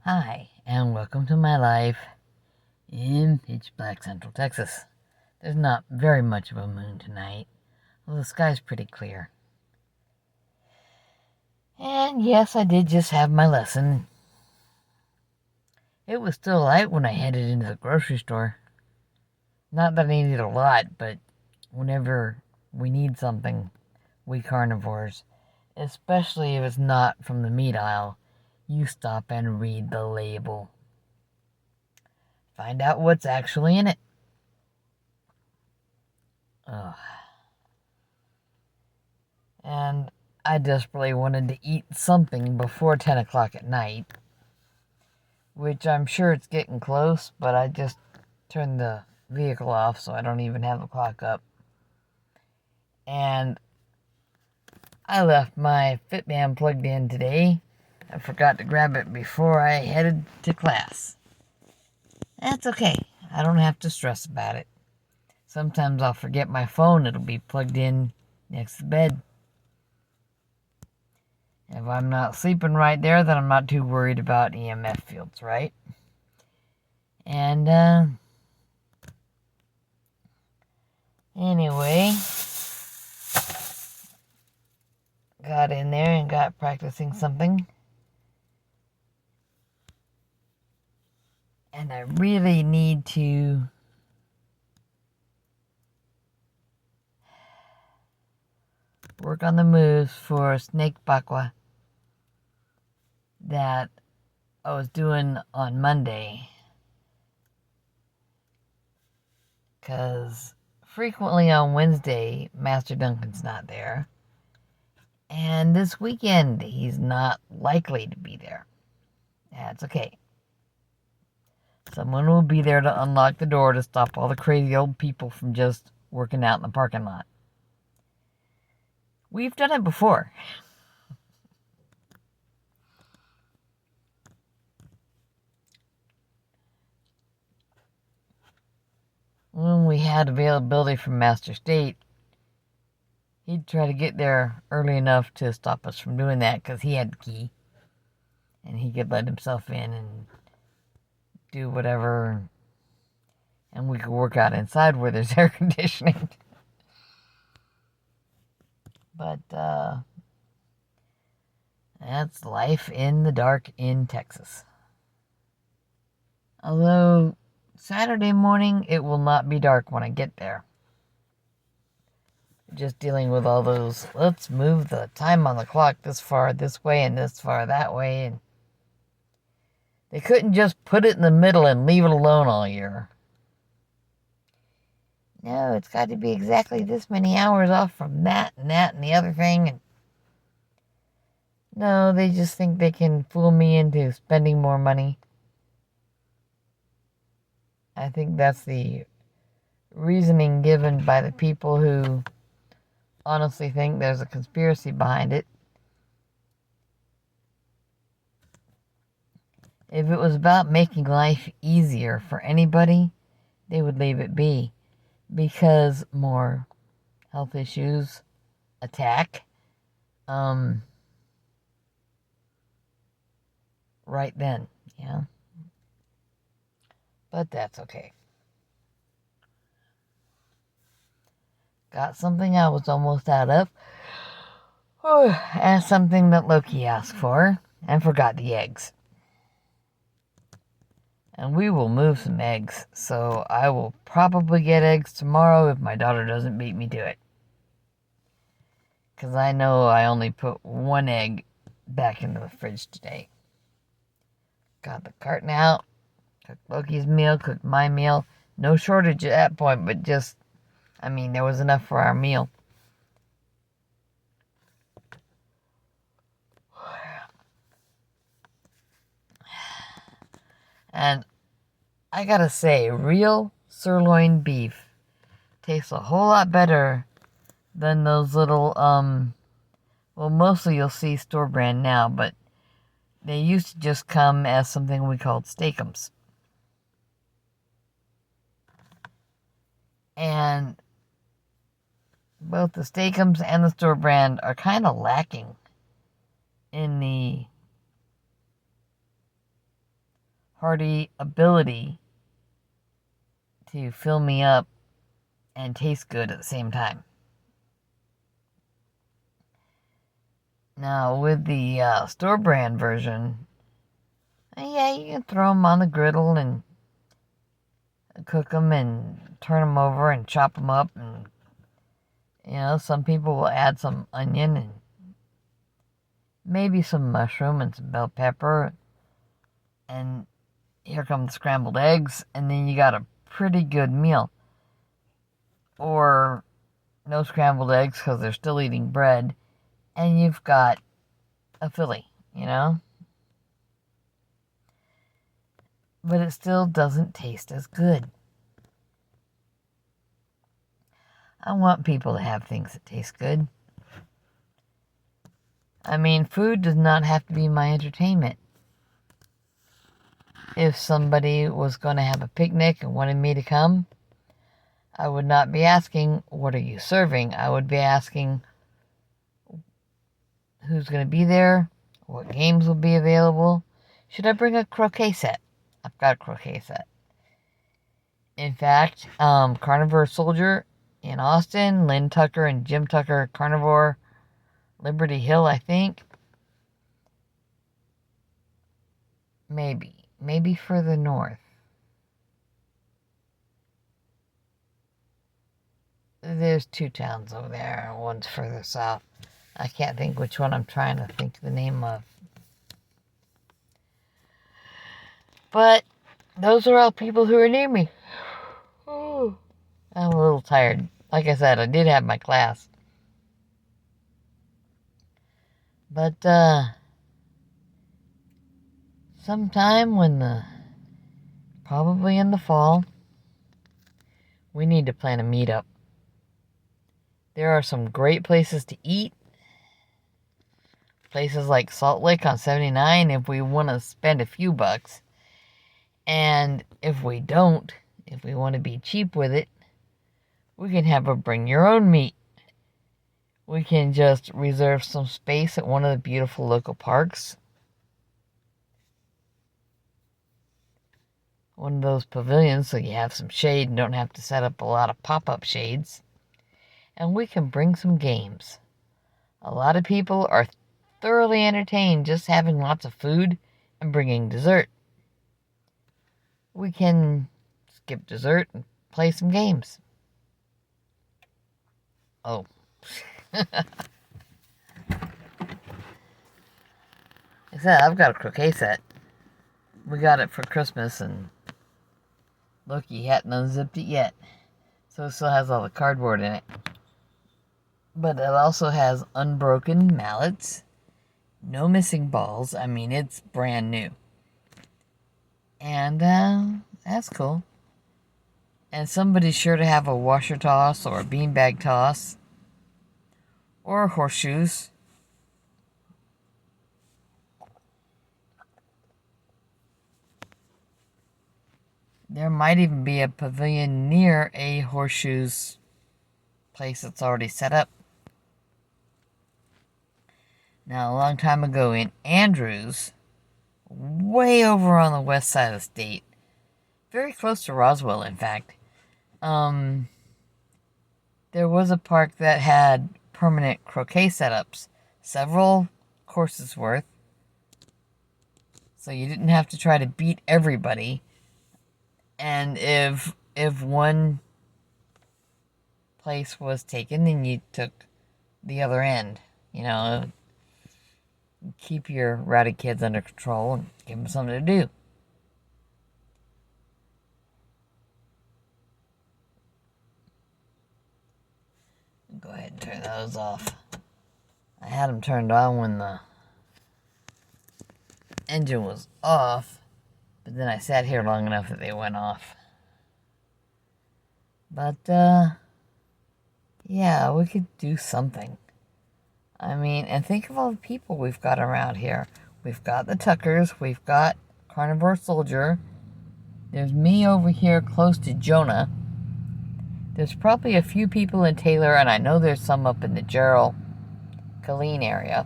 Hi, and welcome to my life in pitch black Central Texas. There's not very much of a moon tonight, although the sky's pretty clear. And yes, I did just have my lesson. It was still light when I headed into the grocery store. Not that I needed a lot, but whenever we need something, we carnivores, especially if it's not from the meat aisle, you stop and read the label. Find out what's actually in it. Ugh. And I desperately wanted to eat something before 10 o'clock at night, which I'm sure it's getting close, but I just turned the vehicle off so I don't even have the clock up. And I left my Fitband plugged in today. I forgot to grab it before I headed to class. That's okay. I don't have to stress about it. Sometimes I'll forget my phone. It'll be plugged in next to the bed. If I'm not sleeping right there, then I'm not too worried about EMF fields, right? And, anyway, got in there and got practicing something. And I really need to work on the moves for Snake Bakwa that I was doing on Monday. Because frequently on Wednesday, Master Duncan's not there. And this weekend, he's not likely to be there. That's okay. Someone will be there to unlock the door to stop all the crazy old people from just working out in the parking lot. We've done it before. When we had availability from Master State, he'd try to get there early enough to stop us from doing that because he had the key. And he could let himself in and do whatever. And we could work out inside where there's air conditioning. But, that's life in the dark in Texas. Although, Saturday morning, it will not be dark when I get there. Just dealing with all those, let's move the time on the clock this far this way and this far that way. And they couldn't just put it in the middle and leave it alone all year. No, it's got to be exactly this many hours off from that and the other thing. And no, they just think they can fool me into spending more money. I think that's the reasoning given by the people who honestly think there's a conspiracy behind it. If it was about making life easier for anybody, they would leave it be. Because more health issues attack. Right then, yeah. But that's okay. Got something I was almost out of. And something that Loki asked for. And forgot the eggs. And we will move some eggs. So I will probably get eggs tomorrow if my daughter doesn't beat me to it. Because I know I only put one egg back into the fridge today. Got the carton out. Cooked Loki's meal. Cooked my meal. No shortage at that point, but just, there was enough for our meal. And I gotta say, real sirloin beef tastes a whole lot better than those little, well, mostly you'll see store brand now, but they used to just come as something we called steakums. And both the steakums and the store brand are kind of lacking in the hearty ability to fill me up and taste good at the same time. Now, with the store brand version, yeah, you can throw them on the griddle and cook them and turn them over and chop them up. And, you know, some people will add some onion and maybe some mushroom and some bell pepper. And here come the scrambled eggs. And then you got a pretty good meal. Or no scrambled eggs because they're still eating bread. And you've got a filly, you know? But it still doesn't taste as good. I want people to have things that taste good. I mean, food does not have to be my entertainment. If somebody was going to have a picnic and wanted me to come, I would not be asking, what are you serving? I would be asking, who's going to be there? What games will be available? Should I bring a croquet set? I've got a croquet set. In fact, Carnivore Soldier in Austin, Lynn Tucker and Jim Tucker Carnivore, Liberty Hill, I think. Maybe further north. There's 2 towns over there, one's further south. I can't think which one I'm trying to think the name of. But those are all people who are near me. Oh, I'm a little tired. Like I said, I did have my class. But sometime probably in the fall, we need to plan a meetup. There are some great places to eat. Places like Salt Lake on 79 if we want to spend a few bucks. And if we don't, if we want to be cheap with it, we can have a bring your own meat. We can just reserve some space at one of the beautiful local parks. One of those pavilions so you have some shade and don't have to set up a lot of pop-up shades. And we can bring some games. A lot of people are thoroughly entertained just having lots of food and bringing dessert. We can skip dessert and play some games. Oh. I said, I've got a croquet set. We got it for Christmas, and look, he hadn't unzipped it yet. So it still has all the cardboard in it. But it also has unbroken mallets, no missing balls. I mean, it's brand new. And that's cool. And somebody's sure to have a washer toss or a beanbag toss or horseshoes. There might even be a pavilion near a horseshoes place that's already set up. Now, a long time ago in Andrews, way over on the west side of the state, very close to Roswell, in fact, there was a park that had permanent croquet setups, several courses worth, so you didn't have to try to beat everybody. And if one place was taken, then you took the other end, you know. Keep your rowdy kids under control and give them something to do. Go ahead and turn those off. I had them turned on when the engine was off, but then I sat here long enough that they went off. But, yeah, we could do something. I mean, and think of all the people we've got around here. We've got the Tuckers, we've got Carnivore Soldier. There's me over here close to Jonah. There's probably a few people in Taylor, and I know there's some up in the Gerald, Colleen area.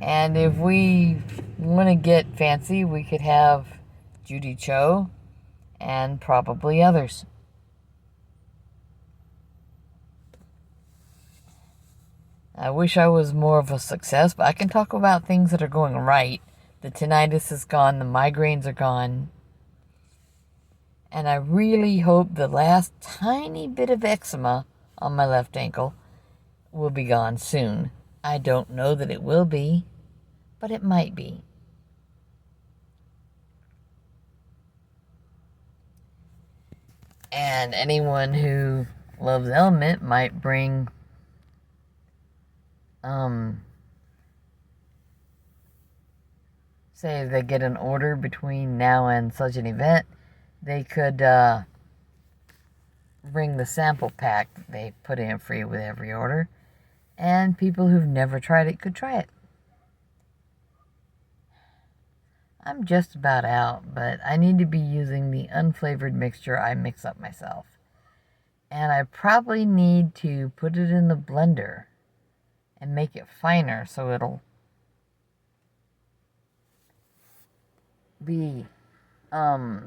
And if we want to get fancy, we could have Judy Cho and probably others. I wish I was more of a success, but I can talk about things that are going right. The tinnitus is gone, the migraines are gone. And I really hope the last tiny bit of eczema on my left ankle will be gone soon. I don't know that it will be, but it might be. And anyone who loves Element might bring say if they get an order between now and such an event, they could bring the sample pack that they put in free with every order, and people who've never tried it could try it. I'm just about out, but I need to be using the unflavored mixture I mix up myself. And I probably need to put it in the blender and make it finer so it'll be a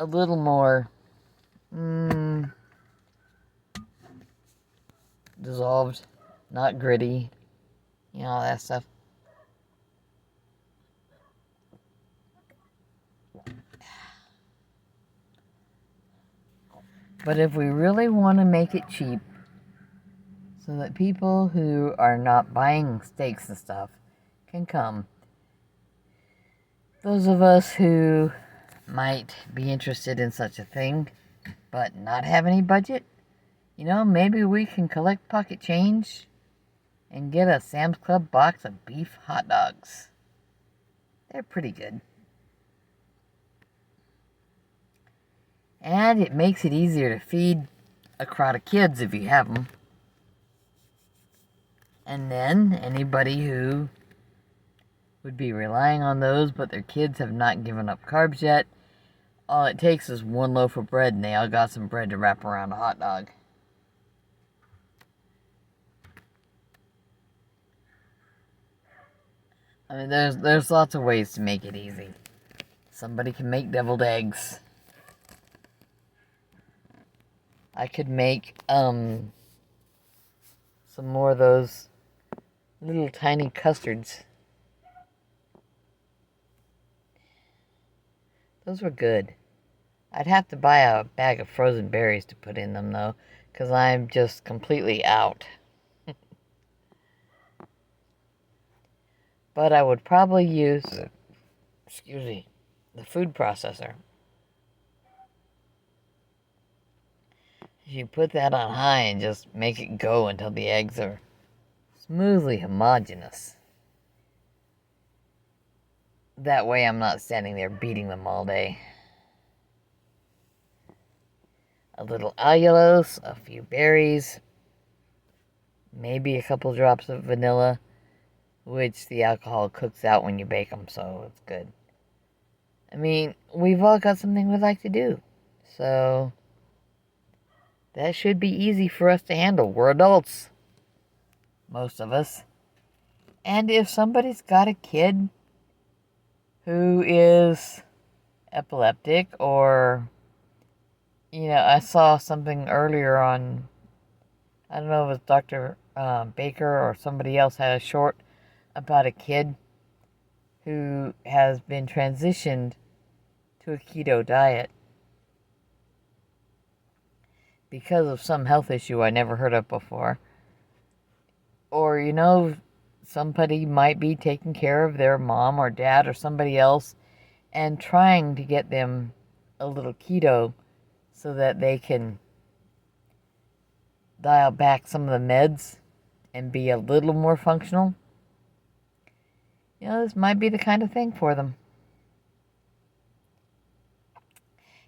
little more dissolved, not gritty, all that stuff. But if we really want to make it cheap, so that people who are not buying steaks and stuff can come, those of us who might be interested in such a thing, but not have any budget, maybe we can collect pocket change and get a Sam's Club box of beef hot dogs. They're pretty good. And it makes it easier to feed a crowd of kids if you have them. And then anybody who would be relying on those, but their kids have not given up carbs yet, all it takes is one loaf of bread and they all got some bread to wrap around a hot dog. I mean, there's lots of ways to make it easy. Somebody can make deviled eggs. I could make some more of those little tiny custards. Those were good. I'd have to buy a bag of frozen berries to put in them, though, because I'm just completely out. But I would probably use, the food processor. You put that on high and just make it go until the eggs are smoothly homogeneous. That way I'm not standing there beating them all day. A little allulose, a few berries, maybe a couple drops of vanilla, which the alcohol cooks out when you bake them, so it's good. I mean, we've all got something we like to do, so that should be easy for us to handle. We're adults, most of us. And if somebody's got a kid who is epileptic, or, I saw something earlier on, I don't know if it was Dr. Baker or somebody else had a short about a kid who has been transitioned to a keto diet because of some health issue I never heard of before. Or, somebody might be taking care of their mom or dad or somebody else and trying to get them a little keto so that they can dial back some of the meds and be a little more functional. This might be the kind of thing for them.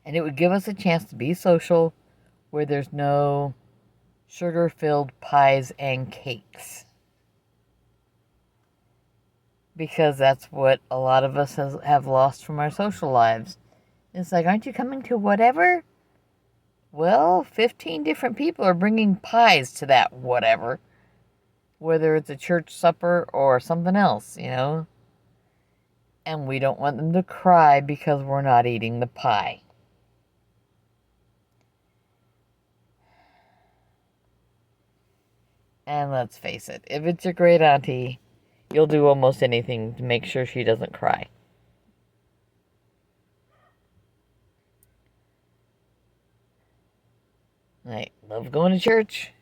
And it would give us a chance to be social where there's no sugar-filled pies and cakes. Because that's what a lot of us have lost from our social lives. It's like, aren't you coming to whatever? Well, 15 different people are bringing pies to that whatever. Whether it's a church supper or something else, And we don't want them to cry because we're not eating the pie. And let's face it, if it's your great auntie, you'll do almost anything to make sure she doesn't cry. I love going to church.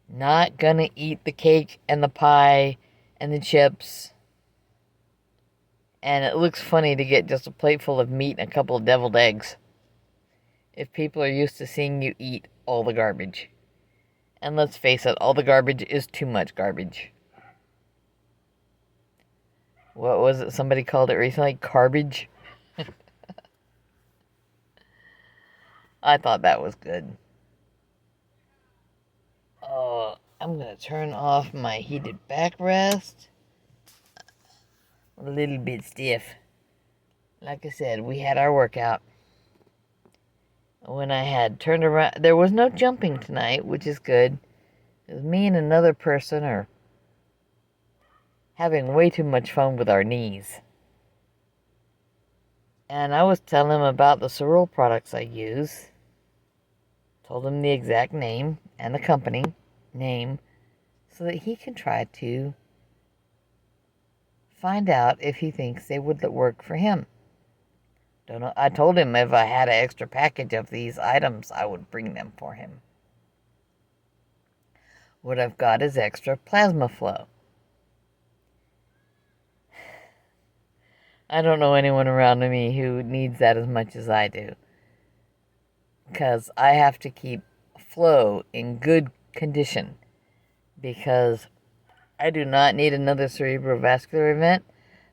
Not gonna eat the cake and the pie and the chips. And it looks funny to get just a plate full of meat and a couple of deviled eggs. If people are used to seeing you eat all the garbage. And let's face it, all the garbage is too much garbage. What was it somebody called it recently? Garbage? I thought that was good. I'm going to turn off my heated backrest. A little bit stiff. Like I said, we had our workout. When I had turned around, there was no jumping tonight, which is good. It was me and another person are having way too much fun with our knees. And I was telling him about the Sorrel products I use. Told him the exact name and the company name so that he can try to find out if he thinks they would work for him. Don't know. I told him if I had an extra package of these items, I would bring them for him. What I've got is extra plasma flow. I don't know anyone around me who needs that as much as I do. Because I have to keep flow in good condition. Because I do not need another cerebrovascular event.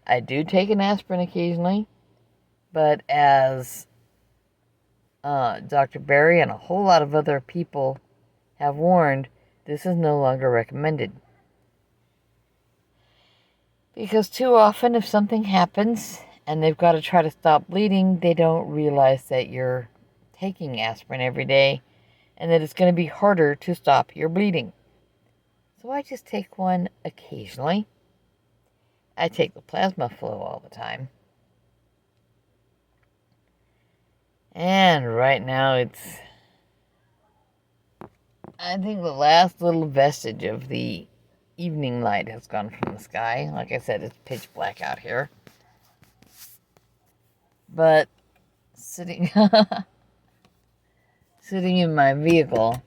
I do take an aspirin occasionally. But as Dr. Berry and a whole lot of other people have warned, this is no longer recommended. Because too often if something happens and they've got to try to stop bleeding, they don't realize that you're taking aspirin every day and that it's going to be harder to stop your bleeding. So I just take one occasionally. I take the plasma flow all the time. And right now I think the last little vestige of the evening light has gone from the sky. Like I said, it's pitch black out here. But sitting in my vehicle,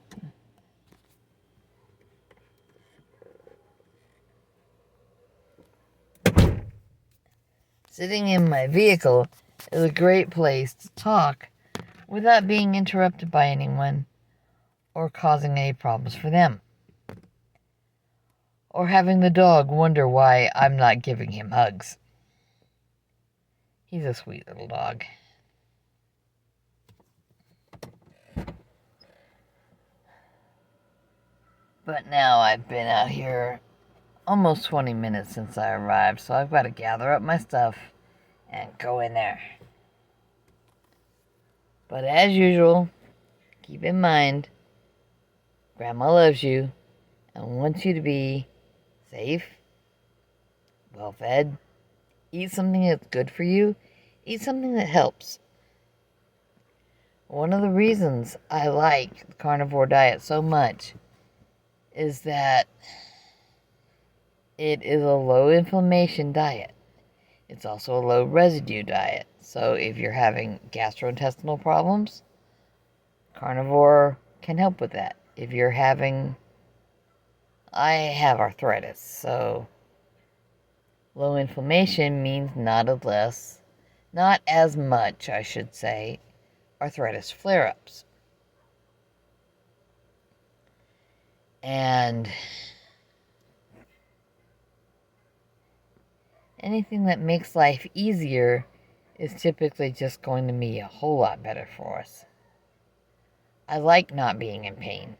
is a great place to talk without being interrupted by anyone or causing any problems for them. Or having the dog wonder why I'm not giving him hugs. He's a sweet little dog. But now I've been out here almost 20 minutes since I arrived, so I've got to gather up my stuff and go in there. But as usual, keep in mind, Grandma loves you and wants you to be safe, well-fed, eat something that's good for you, eat something that helps. One of the reasons I like the carnivore diet so much is that it is a low inflammation diet. It's also a low residue diet. So if you're having gastrointestinal problems, carnivore can help with that. If you're I have arthritis, so low inflammation means not as much, I should say, arthritis flare-ups. And anything that makes life easier is typically just going to be a whole lot better for us. I like not being in pain.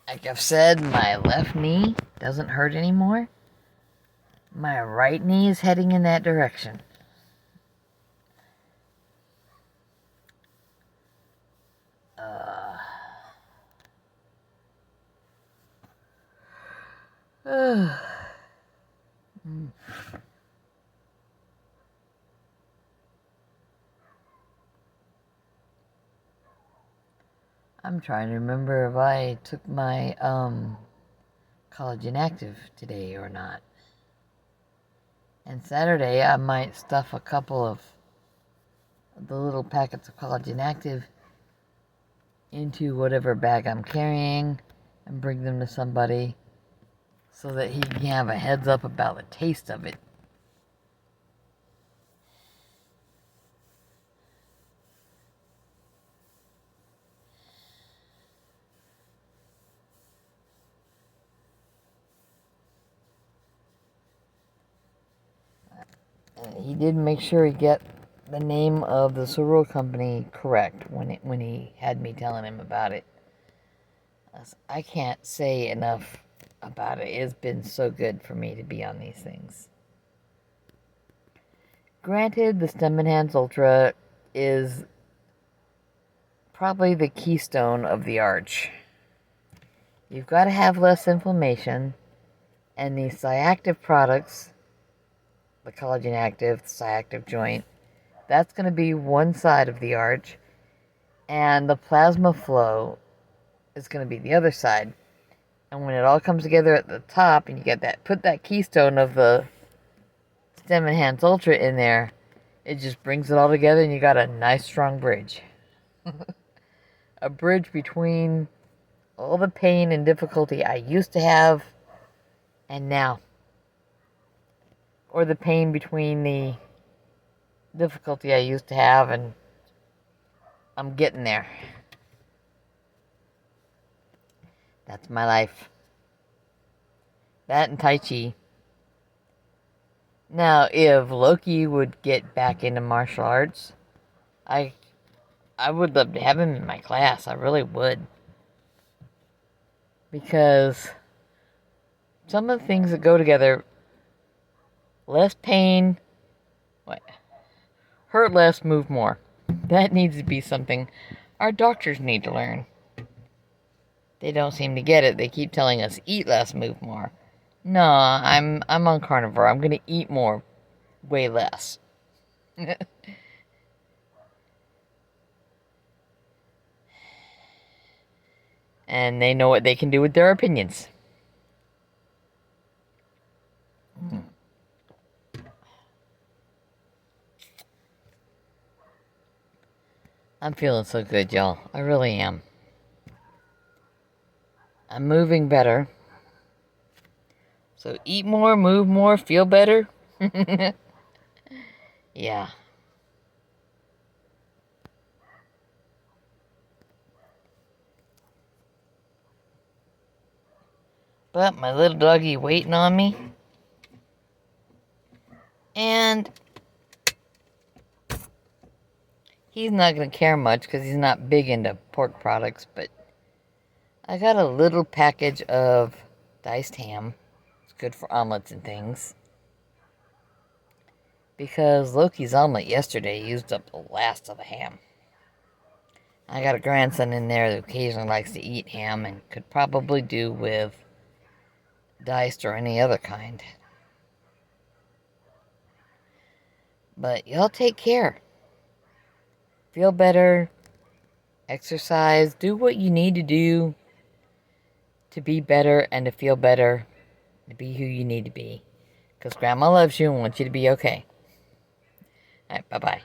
Like I've said, my left knee doesn't hurt anymore. My right knee is heading in that direction. I'm trying to remember if I took my collagen active today or not. And Saturday I might stuff a couple of the little packets of collagen active into whatever bag I'm carrying and bring them to somebody so that he can have a heads up about the taste of it. He did make sure he get the name of the cereal company correct when he had me telling him about it. I can't say enough about it. It's been so good for me to be on these things. Granted, the Stem Enhance Ultra is probably the keystone of the arch. You've got to have less inflammation, and these Cyactive products, the Collagen Active, the Cyactive Joint, that's going to be one side of the arch, and the Plasma Flow is going to be the other side. And when it all comes together at the top, and you get that, put that keystone of the Stem Enhance Ultra in there, it just brings it all together, and you got a nice strong bridge. A bridge between all the pain and difficulty I used to have and now. Or the pain between the difficulty I used to have and I'm getting there. That's my life. That and Tai Chi. Now, if Loki would get back into martial arts, I would love to have him in my class. I really would. Because some of the things that go together, less pain, hurt less, move more. That needs to be something our doctors need to learn. They don't seem to get it. They keep telling us, eat less, move more. No, I'm on carnivore. I'm going to eat more, way less. And they know what they can do with their opinions. I'm feeling so good, y'all. I really am. I'm moving better. So eat more, move more, feel better. Yeah. But my little doggy waiting on me. And he's not going to care much because he's not big into pork products. But I got a little package of diced ham. It's good for omelets and things. Because Loki's omelet yesterday used up the last of the ham. I got a grandson in there that occasionally likes to eat ham and could probably do with diced or any other kind. But y'all take care. Feel better. Exercise. Do what you need to do to be better and to feel better. To be who you need to be. Because Grandma loves you and wants you to be okay. Alright, bye-bye.